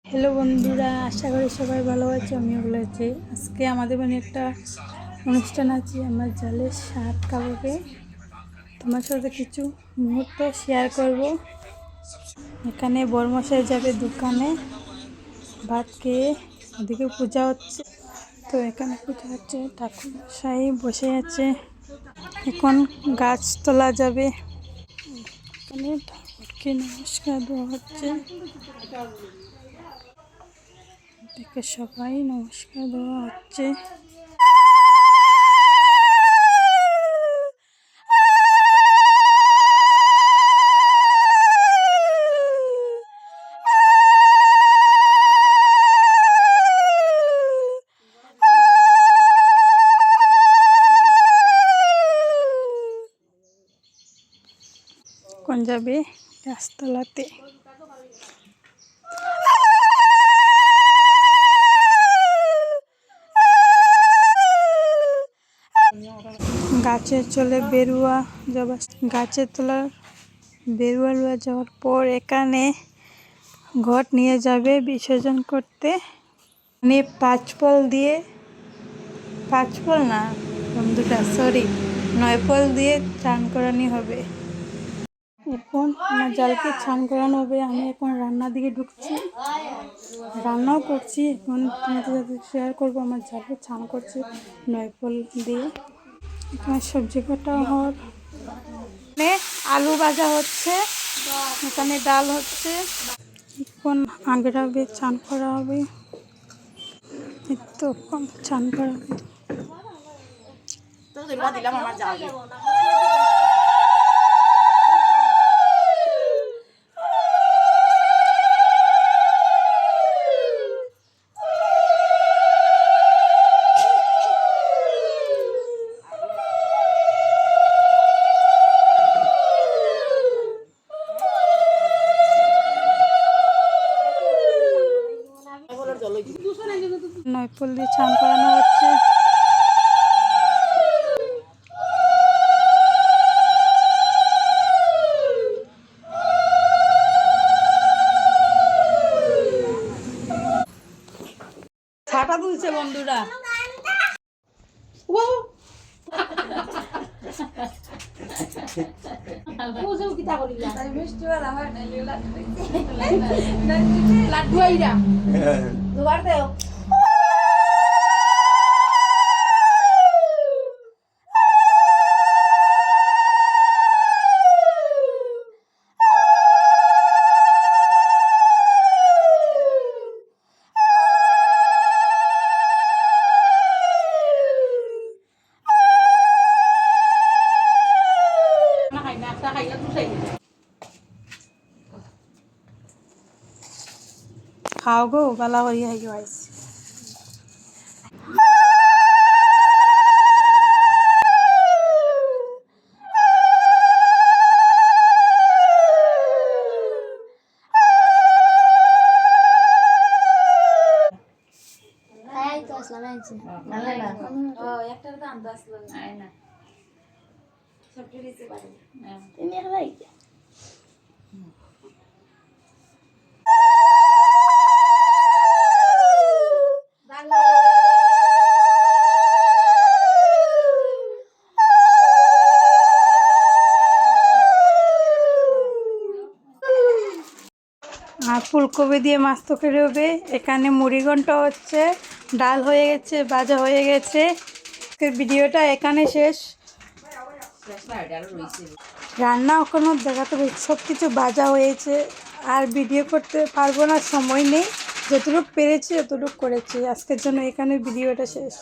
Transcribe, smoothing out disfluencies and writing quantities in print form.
Hello বন্ধুরা, আশা করি সবাই ভালো আছে। আমিও ভালো আছি। আজকে আমাদের মানে একটা অনুষ্ঠান আছে। আমার জালের শাক কাবাবে তোমার সাথে কিছু মুহূর্ত শেয়ার করব। এখানে বড়মশাই যাবে দোকানে ভাত খেয়ে, ওদিকে পূজা হচ্ছে। তো এখানে পূজা হচ্ছে, ঠাকুরমশাই বসে আছে। এখন গাছ তোলা যাবে। এখানে ঠাকুরকে নমস্কার দেওয়া হচ্ছে। দেখে সবাই নমস্কার দেওয়া হচ্ছে। কোন যাবে গাছতলাতে। গাছের চলে বেরুয়া যাওয়া, গাছের তলার বেরুয়া লুয়া যাওয়ার পর এখানে ঘট নিয়ে যাবে বিসর্জন করতে। মানে 5 ফল দিয়ে, 5 ফল না বন্ধুটা, সরি 9 ফল দিয়ে চান করানি হবে। এখন আমার জালকে চান করানো হবে। আমি এখন রান্নার দিকে ঢুকছি, রান্নাও করছি। এখন তোমাদের সাথে শেয়ার করবো আমার জালকে চান করছি 9 ফল দিয়ে। এখানে সবজি কাটা হওয়ার, আলু ভাজা হচ্ছে, এখানে ডাল হচ্ছে। এখন আগের আগে চান করা হবে। তো চান করা হবে। নয়পল দিয়ে চান করানো হচ্ছে। ছাটা তুলছে বন্ধুরা। খাও গো, বালা করি হাই গাইস। আর ফুলকপি দিয়ে মাছ তরকারি হবে। এখানে মুড়ি ঘন্ট হচ্ছে, ডাল হয়ে গেছে, ভাজা হয়ে গেছে। ভিডিওটা এখানে শেষ। রান্না এখনো দেখাতে হবে, সব কিছু ভাজা হয়েছে। আর ভিডিও করতে পারবো না, সময় নেই। যতটুকু পেরেছি ততটুকু করেছি। আজকের জন্য এখানে ভিডিওটা শেষ।